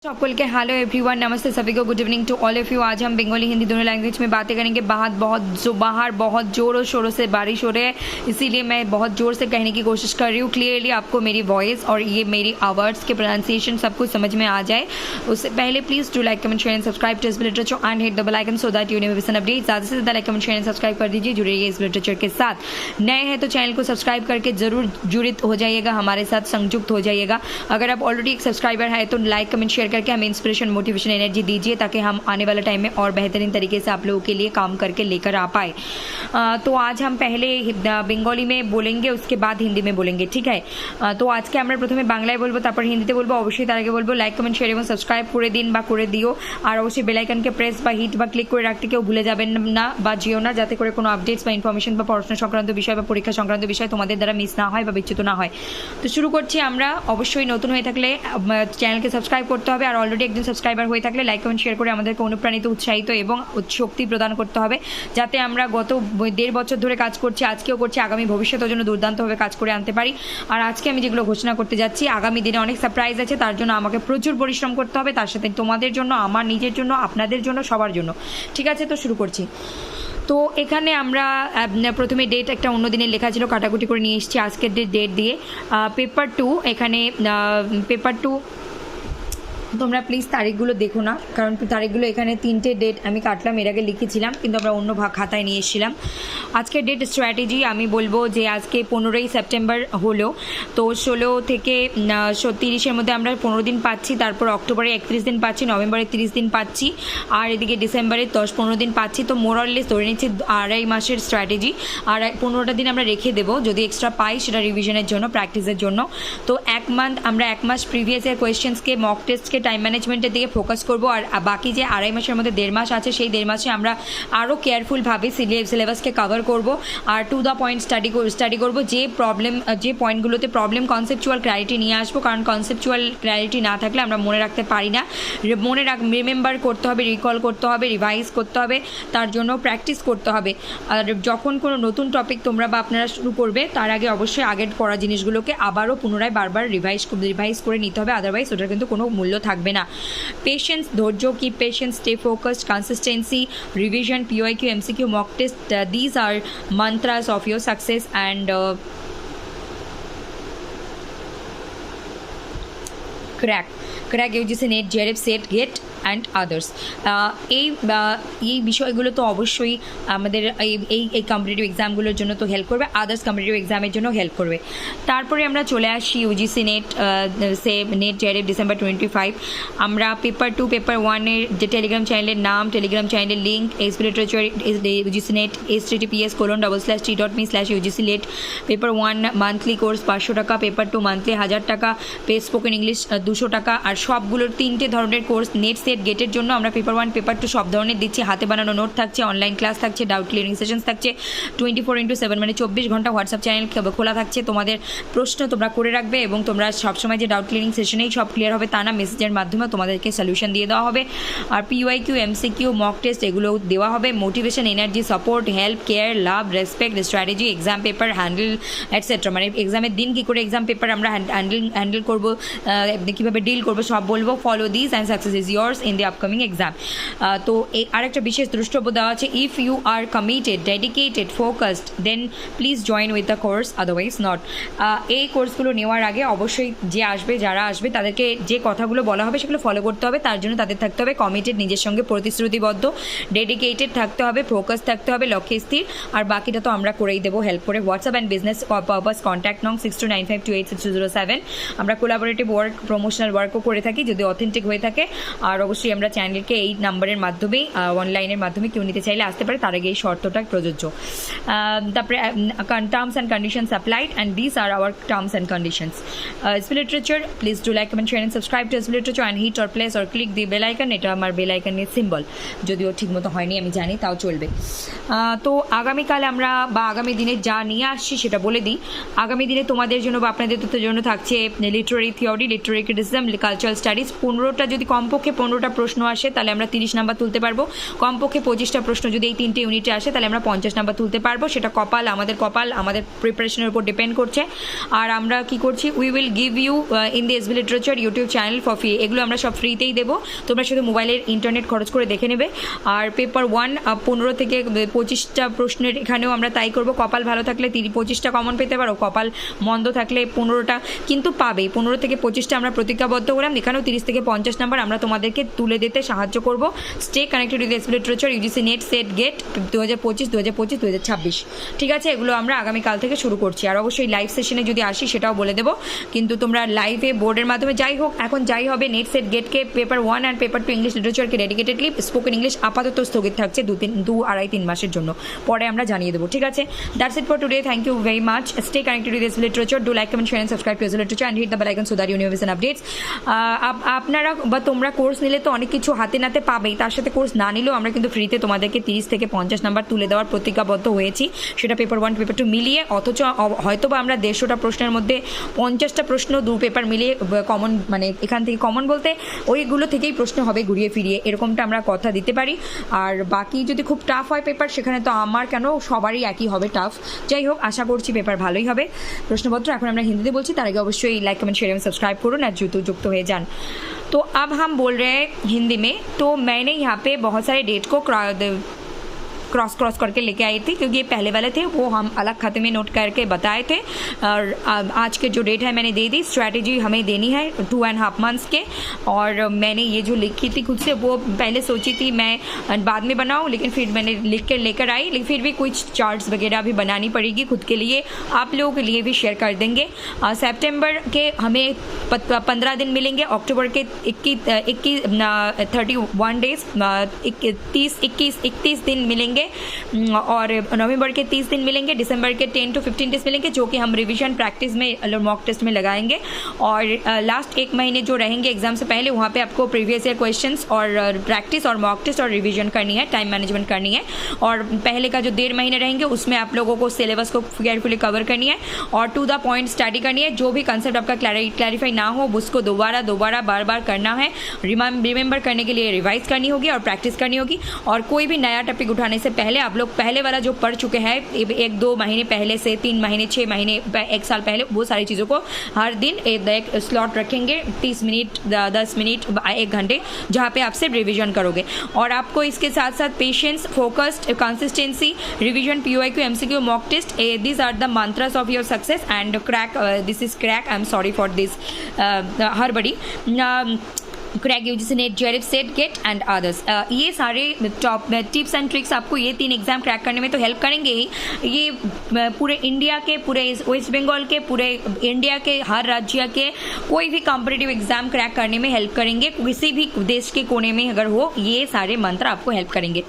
सकल के hello everyone, नमस्ते सभी को, good evening to all of you. आज हम बंगाली हिंदी दोनों लैंग्वेज में बातें करेंगे। बाहर बहुत जोरों शोरों से बारिश हो रही है, इसीलिए मैं बहुत जोर से कहने की कोशिश कर रही हूँ। क्लियरली आपको मेरी वॉइस और ये मेरी आवर्ड्स के प्रोनाउंसिएशन सब कुछ समझ में आ जाए। उससे पहले please do like, comment, share and subscribe to इस literature and hit the bell icon so that you never miss an update. ज़्यादा से ज़्यादा like, comment, share and subscribe कर दीजिए। जुड़े रहिए इस लिटरेचर के साथ। नए हैं तो चैनल को सब्सक्राइब करके जरूर जुड़ित हो जाइएगा, हमारे साथ संयुक्त हो जाइएगा। अगर आप ऑलरेडी एक सब्सक्राइबर है तो लाइक, कमेंट, शेयर करके हमें इंस्पिरेशन, मोटिवेशन, एनर्जी दीजिए ताकि हम आने वाले टाइम में और बेहतरीन तरीके से आप लोगों के लिए काम करके लेकर आ पाए। तो आज हम पहले बंगाली में बोलेंगे, उसके बाद हिंदी में बोलेंगे, ठीक है। तो आज के আমরা প্রথমে বাংলায় বলবো, তারপর হিন্দিতে বলবো। অবশ্যই তার আগে বলবো লাইক, কমেন্ট, শেয়ার এবং সাবস্ক্রাইব করে দিন বা করে দিও। আর অবশ্যই বেল আইকনকে প্রেস বা হিট বা ক্লিক করে রাখতে কেউ ভুলে যাবেন না বা যেও না, যাতে করে কোনো আপডেটস বা ইনফরমেশন বা পড়াশোনা সংক্রান্ত বিষয় বা পরীক্ষা সংক্রান্ত বিষয় তোমাদের দ্বারা মিস না হয় বা বিচ্যুত না হয়। তো শুরু করছি আমরা। অবশ্যই নতুন হয়ে থাকলে চ্যানেলকে সাবস্ক্রাইব করতে হবে, আর অলরেডি একজন সাবস্ক্রাইবার হয়ে থাকলে লাইক, কমেন্ট, শেয়ার করে আমাদেরকে অনুপ্রাণিত, উৎসাহিত এবং শক্তি প্রদান করতে হবে, যাতে আমরা গত 1.5 বছর ধরে কাজ করছি, আজকেও করছি, আগামী ভবিষ্যতের জন্য দুর্দান্তভাবে কাজ করে আনতে পারি। আর আজকে আমি যেগুলো ঘোষণা করতে যাচ্ছি, আগামী দিনে অনেক সারপ্রাইজ আছে, তার জন্য আমাকে প্রচুর পরিশ্রম করতে হবে, তার সাথে তোমাদের জন্য, আমার নিজের জন্য, আপনাদের জন্য, সবার জন্য, ঠিক আছে। তো শুরু করছি। তো এখানে আমরা প্রথমে ডেট একটা অন্য দিনে লেখা ছিল, কাটাকুটি করে নিয়ে এসেছি আজকের ডেট দিয়ে। পেপার 2, এখানে পেপার 2 তোমরা প্লিজ তারিখগুলো দেখো না, কারণ তারিখগুলো এখানে 3টে ডেট আমি কাটলাম, এর আগে লিখেছিলাম কিন্তু আমরা অন্য খাতায় নিয়ে এসেছিলাম। আজকের ডেট স্ট্র্যাটেজি আমি বলবো যে আজকে 15ই সেপ্টেম্বর হলো, তো 16 থেকে 30-এর মধ্যে আমরা 15 দিন পাচ্ছি, তারপর অক্টোবরে 31 দিন পাচ্ছি, নভেম্বরে 30 দিন পাচ্ছি, আর এদিকে ডিসেম্বরে 10-15 দিন পাচ্ছি। তো মোরাললেস ধরে নিচ্ছি 2.5 মাসের স্ট্র্যাটেজি, আর 15টা দিন আমরা রেখে দেবো, যদি এক্সট্রা পাই সেটা রিভিশনের জন্য, প্র্যাকটিসের জন্য। তো 1 মান্থ আমরা 1 মাস প্রিভিয়াস ইয়ার কোয়েশ্চেন্সকে, মক টেস্টকে, টাইম ম্যানেজমেন্টের দিকে ফোকাস করব। আর বাকি যে 2.5 মাসের মধ্যে 1.5 মাস আছে, সেই 1.5 মাসে আমরা আরও কেয়ারফুলভাবে সিলেবাসকে কভার করব, আর টু দ্য পয়েন্ট স্টাডি করব। যে পয়েন্টগুলোতে প্রবলেম, কনসেপচুয়াল ক্ল্যারিটি নিয়ে আসবো, কারণ কনসেপচুয়াল ক্ল্যারিটি না থাকলে আমরা মনে রাখতে পারি না। রিমেম্বার করতে হবে, রিকল করতে হবে, রিভাইজ করতে হবে, তার জন্য প্র্যাকটিস করতে হবে। আর যখন কোনো নতুন টপিক তোমরা বা আপনারা শুরু করবে, তার আগে অবশ্যই আগের পড়া জিনিসগুলোকে আবারও পুনরায় বারবার রিভাইজ করে নিতে হবে, আদারওয়াইজ ওটার কিন্তু কোনো মূল্য থাকবে না। পেশেন্স, ধৈর্য, keep patience, stay focused, consistency, revision, PYQ, MCQ, mock test, these are mantras of your success and crack UGC NET, JRF, SET, GATE and others. এই বিষয়গুলো তো অবশ্যই আমাদের এই কম্পিটিটিভ এক্সামগুলোর জন্য তো হেল্প করবে, আদার্স কম্পিটিটিভ এক্সামের জন্য হেল্প করবে। তারপরে আমরা চলে আসি UGC NET, net JRF December 25। আমরা পেপার 2, পেপার 1-এর যে টেলিগ্রাম চ্যানেলের নাম, টেলিগ্রাম চ্যানেলের link, SP literature UGC NET, https://t.me/UGC NET। Paper 1 monthly course 500 টাকা, পেপার 2 মান্থলি 1000 টাকা, স্পোকেন ইংলিশ 200 টাকা। আর সবগুলোর 3টে ধরনের কোর্স, নেট, সেট, গেটের জন্য আমরা পেপার 1, পেপার 2 সব ধরনের দিচ্ছি। হাতে বানানো নোট থাকছে, অনলাইন ক্লাস থাকছে, ডাউট ক্লিয়ারিং সেশনস থাকছে, 24x7 মানে 24 ঘন্টা হোয়াটসঅ্যাপ চ্যানেল খোলা থাকছে। তোমাদের প্রশ্ন তোমরা করে রাখবে এবং তোমরা সবসময় যে ডাউট ক্লিয়ারিং সেশনেই সব ক্লিয়ার হবে তা না, মেসেজের মাধ্যমে তোমাদেরকে সলিউশন দিয়ে দেওয়া হবে। আর PYQ, MCQ, মক টেস্ট এগুলো দেওয়া হবে। Motivation, energy, support, help, care, love, respect, strategy, exam paper handle etcetera, মানে এক্সামের দিন কী করে এক্সাম পেপার আমরা হ্যান্ডেল করবো, কীভাবে ডিল করবো, সব বলবো। Follow this and success is yours in the upcoming exam। তো এই আরেকটা বিশেষ দ্রষ্টব্য দেওয়া আছে, if you are committed, dedicated, focused, then please join with the course, otherwise not. এই কোর্সগুলো নেওয়ার আগে অবশ্যই যারা আসবে তাদেরকে যে কথাগুলো বলা হবে সেগুলো ফলো করতে হবে। তার জন্য তাদের থাকতে হবে কমিটেড, নিজের সঙ্গে প্রতিশ্রুতিবদ্ধ, ডেডিকেটেড থাকতে হবে, ফোকাস থাকতে হবে, লক্ষ্যে স্থির। আর বাকিটা তো আমরা করেই দেবো হেল্প করে। WhatsApp and business purpose contact নং 6295286207। আমরা কোলাবোরেটিভ ওয়ার্ক, প্রমোশনাল ওয়ার্কও করে থাকি যদি অথেন্টিক হয়ে থাকে। আর অবশ্যই আমরা চ্যানেলকে এই নাম্বারের মাধ্যমেই, অনলাইনের মাধ্যমে কেউ নিতে চাইলে আসতে পারে, তার আগে এই শর্তটা প্রযোজ্য। তারপরে terms and conditions applied, and this are our terms and conditions. SP literature, please do like, comment, share and subscribe to SP literature and hit or place or click the bell icon. এটা আমার bell আইকনের symbol, যদিও ঠিকমতো হয়নি আমি জানি, তাও চলবে। তো আগামীকাল আমরা বা আগামী দিনে যা নিয়ে আসছি সেটা বলে দিই। আগামী দিনে তোমাদের জন্য বা আপনাদের জন্য থাকছে literary theory, literary criticism, cultural social studies 15টা যদি কমপক্ষে 15টা প্রশ্ন আসে তাহলে আমরা 30 নাম্বার তুলতে পারবো, কমপক্ষে 25টা প্রশ্ন যদি এই 3টে ইউনিটে আসে তাহলে আমরা 50 নাম্বার তুলতে পারবো। সেটা কপাল আমাদের প্রিপারেশনের উপর ডিপেন্ড করছে। আর আমরা কি করছি, we will give you in the SB literature YouTube channel for free. এগুলো আমরা সব ফ্রিতেই দেবো, তোমরা শুধু মোবাইলের ইন্টারনেট খরচ করে দেখে নেবে। আর পেপার 1 15 থেকে 25টা প্রশ্নের এখানেও আমরা তাই করবো। কপাল ভালো থাকলে 25টা কমন পেতে পারো, কপাল মন্দ থাকলে 15টা কিন্তু পাবে। 15 থেকে 25টা আমরা প্রতিজ্ঞাবদ্ধ করলাম, এখানেও 30 থেকে 50 নাম্বার আমরা তোমাদেরকে তুলে দিতে সাহায্য করবো। Stay connected with SB literature UGC NET SET GATE 2025-2026-2026, ঠিক আছে? এগুলো আমরা আগামীকাল থেকে শুরু করছি। আর অবশ্যই লাইভ সেশনে যদি আসি সেটাও বলে দেবো, কিন্তু তোমরা লাইভে বোর্ডের মাধ্যমে যাই হোক, এখন যাই হবে নেট সেট গেটকে পেপার 1 অ্যান্ড পেপার 2 ইংলিশ লিটারেচারকে ডেডিকেটেডলি স্পোকেন ইংলিশ আপাতত স্থগিত থাকছে 2-2.5-3 মাসের জন্য, পরে আমরা জানিয়ে দেবো, ঠিক আছে? That's it for today, thank you very much. Stay connected with SB literature, do like, comment, share and subscribe to SB literature and hit the bell icon so that you new vision updates. আপনারা বা তোমরা course নিলে তো অনেক কিছু হাতে নাতে পাবেই, তার সাথে কোর্স না নিলেও আমরা কিন্তু ফ্রিতে তোমাদেরকে 30 থেকে 50 নাম্বার তুলে দেওয়ার প্রতিজ্ঞাবদ্ধ হয়েছি, সেটা পেপার 1 পেপার 2 মিলিয়ে। অথচ হয়তো বা আমরা 150টা প্রশ্নের মধ্যে 50টা প্রশ্ন 2 পেপার মিলিয়ে কমন, মানে এখান থেকে কমন বলতে ওইগুলো থেকেই প্রশ্ন হবে ঘুরিয়ে ফিরিয়ে, এরকমটা আমরা কথা দিতে পারি। আর বাকি যদি খুব টাফ হয় পেপার, সেখানে তো আমার কেন সবারই একই হবে টাফ। যাই হোক, আশা করছি পেপার ভালোই হবে। প্রশ্নপত্র এখন আমরা হিন্দিতে বলছি, তার আগে অবশ্যই লাইক, কমেंट, शेयर एवं सब्सक्राइब করুন আর যুক্ত হয়ে যান। तो अब हम बोल रहे हैं हिंदी में। तो मैंने यहाँ पे बहुत सारे डेट को क्रॉस करके लेके आई थी, क्योंकि ये पहले वाले थे वो हम अलग खाते में नोट करके बताए थे। और आज के जो डेट है मैंने दे दी। स्ट्रैटेजी हमें देनी है 2.5 मंथ्स के, और मैंने ये जो लिखी थी खुद से, वो पहले सोची थी मैं बाद में बनाऊँ, लेकिन फिर मैंने लिख कर लेकर आई। लेकिन फिर भी कुछ चार्ट्स वगैरह भी बनानी पड़ेगी खुद के लिए, आप लोगों के लिए भी शेयर कर देंगे। सितंबर के हमें 15 दिन मिलेंगे, अक्टूबर के 31 डेज 31 दिन मिलेंगे, और नवंबर के 30 दिन मिलेंगे, दिसंबर के 10 to 15 डेज मिलेंगे, जो कि हम रिवीजन प्रैक्टिस में मॉक टेस्ट में लगाएंगे। और लास्ट 1 महीने जो रहेंगे एग्जाम से पहले, वहाँ पे आपको प्रीवियस ईयर क्वेश्चंस और प्रैक्टिस और मॉक टेस्ट और रिवीजन करनी है, टाइम मैनेजमेंट करनी है। और पहले का जो 1.5 महीने रहेंगे उसमें आप लोगों को सिलेबस को केयरफुली कवर करनी है और टू द पॉइंट स्टडी करनी है। जो भी कंसेप्ट आपका क्लैरिफाई ना हो उसको दोबारा बार करना है, रिमेंबर करने के लिए रिवाइज करनी होगी और प्रैक्टिस करनी होगी। और कोई भी नया टॉपिक उठाने से पहले आप लोग पहले वाला जो पढ़ चुके हैं 1-2 महीने पहले से, 3 महीने 6 महीने 1 साल पहले, वो सारी चीज़ों को हर दिन एक स्लॉट रखेंगे, 30 मिनट 10 मिनट 1 घंटे, जहाँ पे आप सिर्फ रिविजन करोगे। और आपको इसके साथ साथ patience, focused, consistency, revision, PYQ, MCQ, mock test, these are the mantras of your success and crack, this is crack, I am sorry for this हड़बड़ी, crack, UGC NET, JRF, SET, GATE and others. ये सारे top tips and tricks आपको ये 3 exam crack करने में तो help करेंगे ही। ये पूरे इंडिया के, पूरे वेस्ट बंगाल के, पूरे इंडिया के हर राज्य के कोई भी कॉम्पिटिटिव एग्जाम क्रैक करने में हेल्प करेंगे। किसी भी देश के कोने में अगर हो, ये सारे मंत्र आपको हेल्प करेंगे।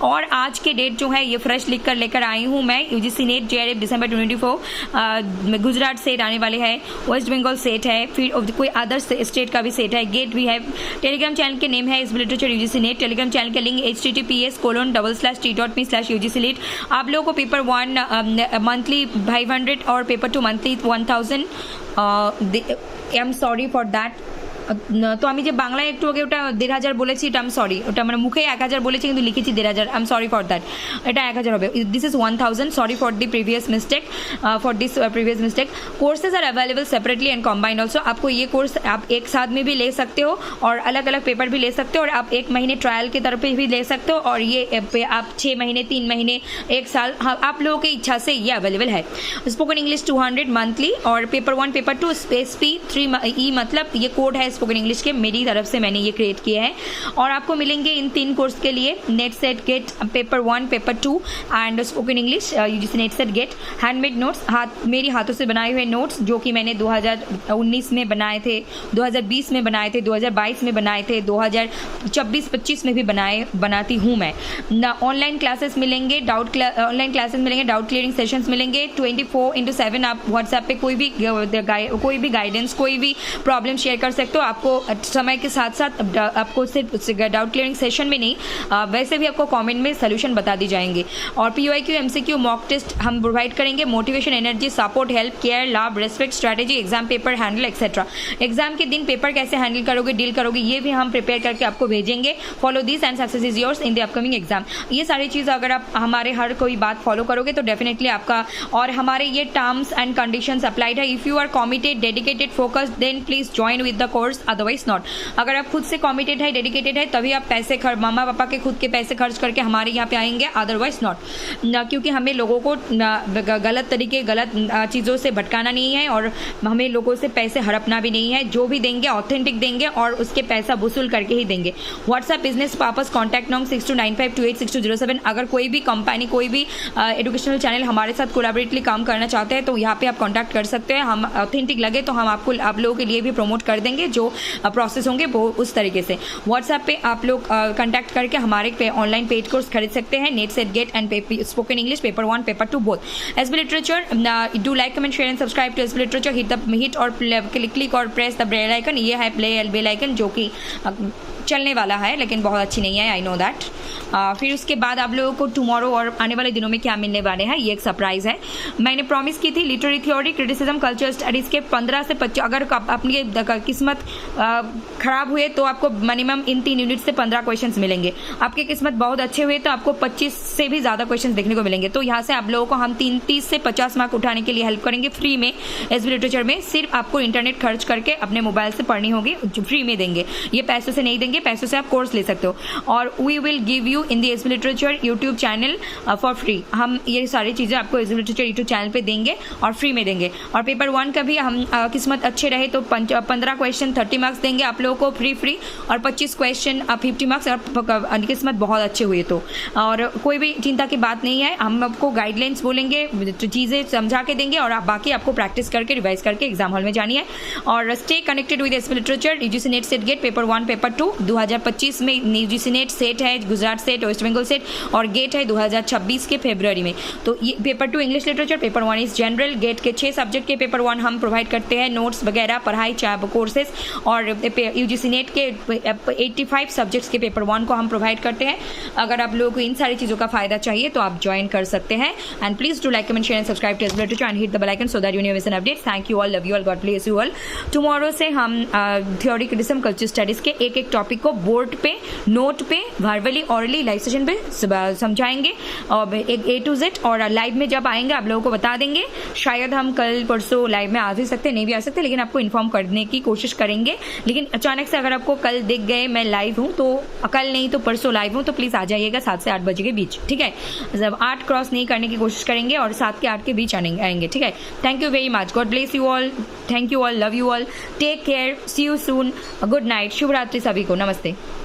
और आज के डेट जो है ये फ्रेश लिख कर लेकर आई हूँ मैं। यूजीसी नेट, जेआरएफ दिसंबर 24, गुजरात सेट आने वाले हैं, वेस्ट बंगाल सेट है, फिर कोई अदर स्टेट का भी सेट है, गेट भी है। टेलीग्राम चैनल के नेम है SB literature UGC net. Telegram channel का लिंक https://t.me/ugcnet। आप लोगों को पेपर 1 मंथली 500 और paper 2 monthly 1000। I am sorry for that. তো আমি যে বাংলায় একটু আগে ওটা 1500 বলেছি, এটা আমি সরি, ওটা মানে মুখে 1000 বলেছি কিন্তু লিখেছি 1500, I am sorry for that. এটা 1000 হবে, this is 1000, sorry for the previous mistake, for this previous mistake. Courses are available separately and combined also. आपको ये कोर्स आप एक साथ में भी ले सकते हो और अलग अलग पेपर भी ले सकते हो, और आप 1 महीने ट्रायल के तरफ भी ले सकते हो, और ये आप 6 महीने 3 महीने 1 साल, हाँ, आप लोगों की इच्छा से ये अवेलेबल है। स्पोकन इंग्लिश 200 मंथली, और paper 1 paper 2 space P 3E, मतलब ये कोड है स्पोकन इंग्लिश के, मेरी तरफ से मैंने ये क्रिएट किया है। और आपको मिलेंगे इन 3 कोर्स के लिए NET SET GATE paper 1 paper 2 and spoken English UGC NET SET GATE handmade notes, मेरी हाथों से बनाए हुए नोट्स, जो कि मैंने 2019 में बनाए थे, 2020 में बनाए थे, 2022 में बनाए थे, 2024-25 में भी बनाती हूँ मैं। ऑनलाइन क्लासेस मिलेंगे, ऑनलाइन क्लासेस मिलेंगे, डाउट क्लियरिंग सेशंस मिलेंगे 24/7। आप व्हाट्सएप पे कोई भी गाइडेंस, कोई भी प्रॉब्लम शेयर कर सकते हो। आपको समय के साथ साथ आपको सिर्फ डाउट क्लियरिंग सेशन में नहीं, वैसे भी आपको कमेंट में सोल्यूशन बता दी जाएंगे। और PYQ MCQ मॉक टेस्ट हम प्रोवाइड करेंगे, motivation, energy, support, help, care, love, respect, strategy, exam paper handle etcetera. Exam के दिन पेपर कैसे हैंडल करोगे, डील करोगे, ये भी हम प्रिपेयर करके आपको भेजेंगे। Follow this and success is yours in the upcoming exam. ये सारी चीज़ अगर आप हमारे हर कोई बात फॉलो करोगे तो डेफिनेटली आपका, और हमारे ये टर्म्स एंड कंडीशंस अप्लाइड है। If you are committed, dedicated, focused, then please join with the course, otherwise not. अगर आप खुद से कमिटेड है, डेडिकेटेड है, तभी आप पैसे मामा पापा के खुद के पैसे खर्च करके हमारे यहाँ पे आएंगे, अदरवाइज नॉट। क्योंकि हमें लोगों को गलत तरीके, गलत चीज़ों से भटकाना नहीं है और हमें लोगों से पैसे हड़पना भी नहीं है। जो भी देंगे ऑथेंटिक देंगे और उसके पैसा वसूल करके ही देंगे। WhatsApp business purpose, contact number 6295286207। अगर कोई भी कंपनी, कोई भी एजुकेशनल चैनल हमारे साथ कोलैबोरेटली काम करना चाहते हैं तो यहाँ पे आप कॉन्टैक्ट कर सकते हैं। हम ऑथेंटिक लगे तो हम आपको, आप लोगों के लिए भी प्रमोट कर देंगे, जो प्रोसेस होंगे वो उस तरीके से। व्हाट्सएप पे आप लोग कॉन्टैक्ट करके हमारे ऑनलाइन पेड कोर्स खरीद सकते हैं, NET SET GATE and spoken English paper 1 paper 2 both. SB literature, do like, comment, share and subscribe to SB literature. Hit और क्लिक और प्रेस द बेल आइकन। ये है बेल आइकन जो कि चलने वाला है लेकिन बहुत अच्छी नहीं है, आई नो दैट। फिर उसके बाद आप लोगों को टुमारो और आने वाले दिनों में क्या मिलने वाले हैं, ये एक सरप्राइज है। मैंने प्रॉमिस की थी literary theory, criticism, culture studies के 15 से 25, अगर अपनी किस्मत खराब हुए तो आपको मिनिमम इन 3 यूनिट से 15 क्वेश्चंस मिलेंगे। आपकी किस्मत बहुत अच्छे हुए तो आपको 25 से भी ज़्यादा क्वेश्चंस देखने को मिलेंगे। तो यहाँ से आप लोगों को हम 30 से 50 मार्क उठाने के लिए हेल्प करेंगे फ्री में। SB लिटरेचर में सिर्फ आपको इंटरनेट खर्च करके अपने मोबाइल से पढ़नी होगी, फ्री में देंगे, ये पैसों से नहीं देंगे, पैसों से आप कोर्स ले सकते हो। और we will give you in the SB literature YouTube channel for free. हम ये सारी चीज़ें आपको SB लिटरेचर यूट्यूब चैनल पे देंगे और फ्री में देंगे। और पेपर 1 का भी हम किस्मत अच्छे रहे तो 15 क्वेश्चन 30 मार्क्स देंगे आप लोगों को फ्री, और 25 क्वेश्चन 50 मार्क्स, और किस्मत बहुत अच्छे हुए तो। और कोई भी चिंता की बात नहीं है, हम आपको गाइडलाइंस बोलेंगे, चीज़ें समझा के देंगे और बाकी आपको प्रैक्टिस करके, रिवाइज करके एग्जाम हॉल में जानी है। और stay connected with SB literature. UGC NET SET GATE paper 1 paper 2 2025 में UGC नेट सेट है, गुजरात सेट, वेस्ट बंगाल सेट, और गेट है 2026 के फरवरी में। तो ये paper 2 English literature, paper 1 is general. GATE के 6 सब्जेक्ट के पेपर 1 हम प्रोवाइड करते हैं, नोट्स वगैरह, पढ़ाई, कोर्सेज। और UGC नेट के 85 सब्जेक्ट्स के पेपर 1 को हम प्रोवाइड करते हैं। अगर आप लोगों को इन सारी चीज़ों का फायदा चाहिए तो आप ज्वाइन कर सकते हैं। And please do like, comment, share and subscribe to SB literature and hit the bell icon so that you never miss an update. Thank you all, love you all, God bless you all. Tomorrow से हम theory, criticism, culture studies के एक topic को board पे, note पे, verbally, hourly, live session पे समझाएंगे और एक A to Z। और लाइव में जब आएंगे आप लोगों को बता देंगे। शायद हम कल परसों लाइव में आ भी सकते, नहीं भी आ सकते, लेकिन आपको इन्फॉर्म करने की कोशिश करेंगे। लेकिन अचानक से अगर आपको कल दिख गए मैं लाइव हूँ तो कल नहीं तो परसों लाइव हूँ तो प्लीज़ आ जाइएगा 7 से 8 बजे के बीच, ठीक है। जब 8 क्रॉस नहीं करने की कोशिश करेंगे और 7 के 8 के बीच आएंगे, ठीक है। Thank you very much, God bless you all, thank you all, love you all, take care, see you soon, good night, शुभ रात्रि सभी को, नमस्ते।